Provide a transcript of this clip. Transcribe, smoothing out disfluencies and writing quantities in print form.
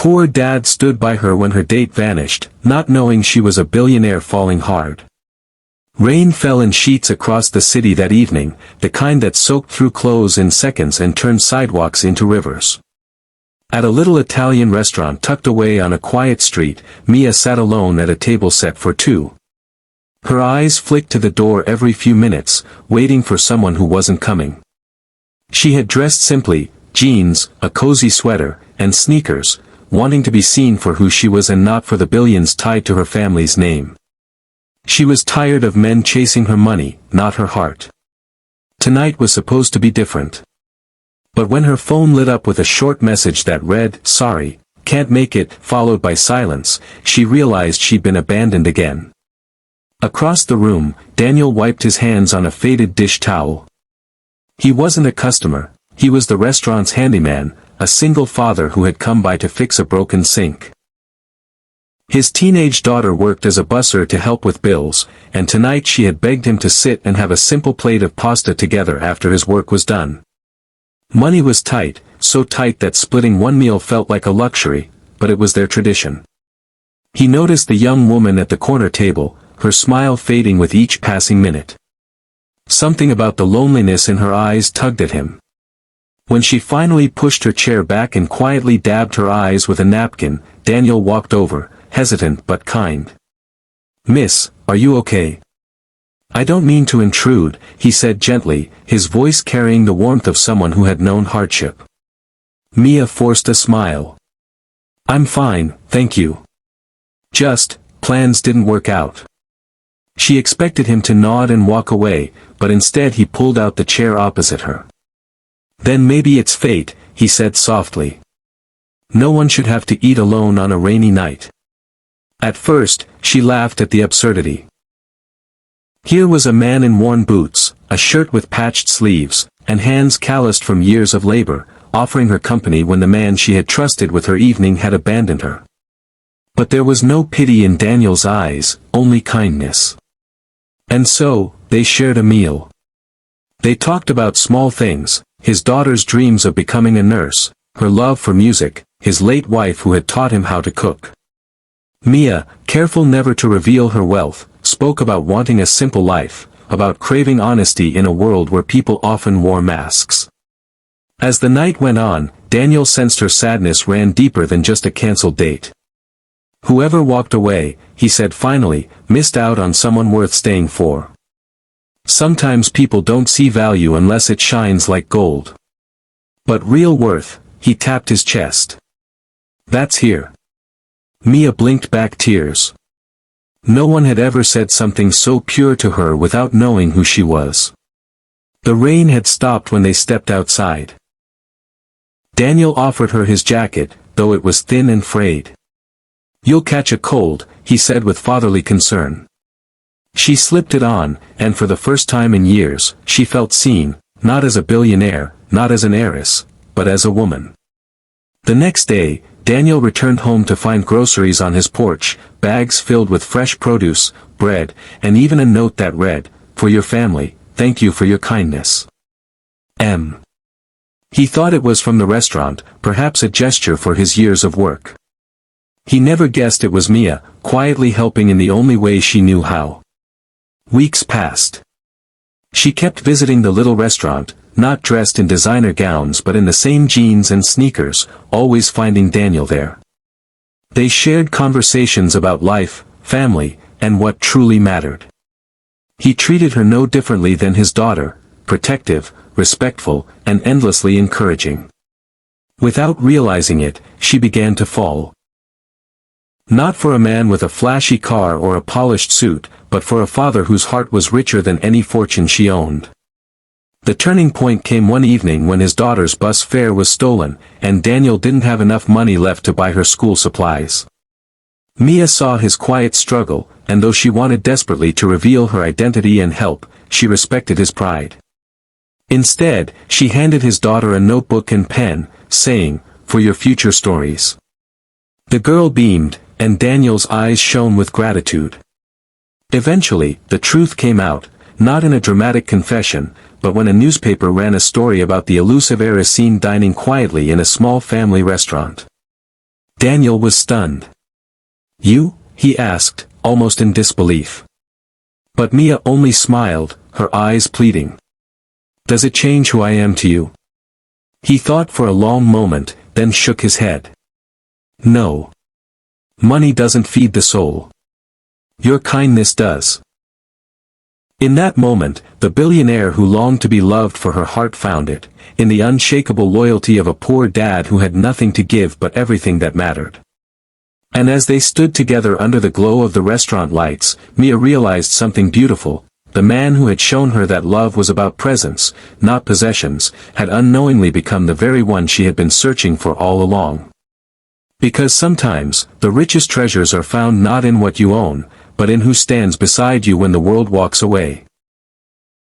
Poor Dad stood by her when her date vanished, not knowing she was a billionaire falling hard. Rain fell in sheets across the city that evening, the kind that soaked through clothes in seconds and turned sidewalks into rivers. At a little Italian restaurant tucked away on a quiet street, Mia sat alone at a table set for two. Her eyes flicked to the door every few minutes, waiting for someone who wasn't coming. She had dressed simply, jeans, a cozy sweater, and sneakers, wanting to be seen for who she was and not for the billions tied to her family's name. She was tired of men chasing her money, not her heart. Tonight was supposed to be different. But when her phone lit up with a short message that read, "Sorry, can't make it," followed by silence, she realized she'd been abandoned again. Across the room, Daniel wiped his hands on a faded dish towel. He wasn't a customer, he was the restaurant's handyman, a single father who had come by to fix a broken sink. His teenage daughter worked as a busser to help with bills, and tonight she had begged him to sit and have a simple plate of pasta together after his work was done. Money was tight, so tight that splitting one meal felt like a luxury, but it was their tradition. He noticed the young woman at the corner table, her smile fading with each passing minute. Something about the loneliness in her eyes tugged at him. When she finally pushed her chair back and quietly dabbed her eyes with a napkin, Daniel walked over, hesitant but kind. "Miss, are you okay?" "I don't mean to intrude," he said gently, his voice carrying the warmth of someone who had known hardship. Mia forced a smile. "I'm fine, thank you. Plans didn't work out." She expected him to nod and walk away, but instead he pulled out the chair opposite her. "Then maybe it's fate," he said softly. "No one should have to eat alone on a rainy night." At first, she laughed at the absurdity. Here was a man in worn boots, a shirt with patched sleeves, and hands calloused from years of labor, offering her company when the man she had trusted with her evening had abandoned her. But there was no pity in Daniel's eyes, only kindness. And so, they shared a meal. They talked about small things, his daughter's dreams of becoming a nurse, her love for music, his late wife who had taught him how to cook. Mia, careful never to reveal her wealth, spoke about wanting a simple life, about craving honesty in a world where people often wore masks. As the night went on, Daniel sensed her sadness ran deeper than just a cancelled date. "Whoever walked away," he said finally, "missed out on someone worth staying for. Sometimes people don't see value unless it shines like gold. But real worth," he tapped his chest. "That's here." Mia blinked back tears. No one had ever said something so pure to her without knowing who she was. The rain had stopped when they stepped outside. Daniel offered her his jacket, though it was thin and frayed. "You'll catch a cold," he said with fatherly concern. She slipped it on, and for the first time in years, she felt seen, not as a billionaire, not as an heiress, but as a woman. The next day, Daniel returned home to find groceries on his porch, bags filled with fresh produce, bread, and even a note that read, "For your family, thank you for your kindness. M." He thought it was from the restaurant, perhaps a gesture for his years of work. He never guessed it was Mia, quietly helping in the only way she knew how. Weeks passed. She kept visiting the little restaurant, not dressed in designer gowns but in the same jeans and sneakers, always finding Daniel there. They shared conversations about life, family, and what truly mattered. He treated her no differently than his daughter, protective, respectful, and endlessly encouraging. Without realizing it, she began to fall. Not for a man with a flashy car or a polished suit, but for a father whose heart was richer than any fortune she owned. The turning point came one evening when his daughter's bus fare was stolen, and Daniel didn't have enough money left to buy her school supplies. Mia saw his quiet struggle, and though she wanted desperately to reveal her identity and help, she respected his pride. Instead, she handed his daughter a notebook and pen, saying, "For your future stories." The girl beamed, and Daniel's eyes shone with gratitude. Eventually, the truth came out, not in a dramatic confession, but when a newspaper ran a story about the elusive heiress seen dining quietly in a small family restaurant. Daniel was stunned. You? He asked, almost in disbelief. But Mia only smiled, her eyes pleading. Does it change who I am to you? He thought for a long moment, then shook his head. No. Money doesn't feed the soul. Your kindness does. In that moment, the billionaire who longed to be loved for her heart found it, in the unshakable loyalty of a poor dad who had nothing to give but everything that mattered. And as they stood together under the glow of the restaurant lights, Mia realized something beautiful. The man who had shown her that love was about presence, not possessions, had unknowingly become the very one she had been searching for all along. Because sometimes, the richest treasures are found not in what you own, but in who stands beside you when the world walks away.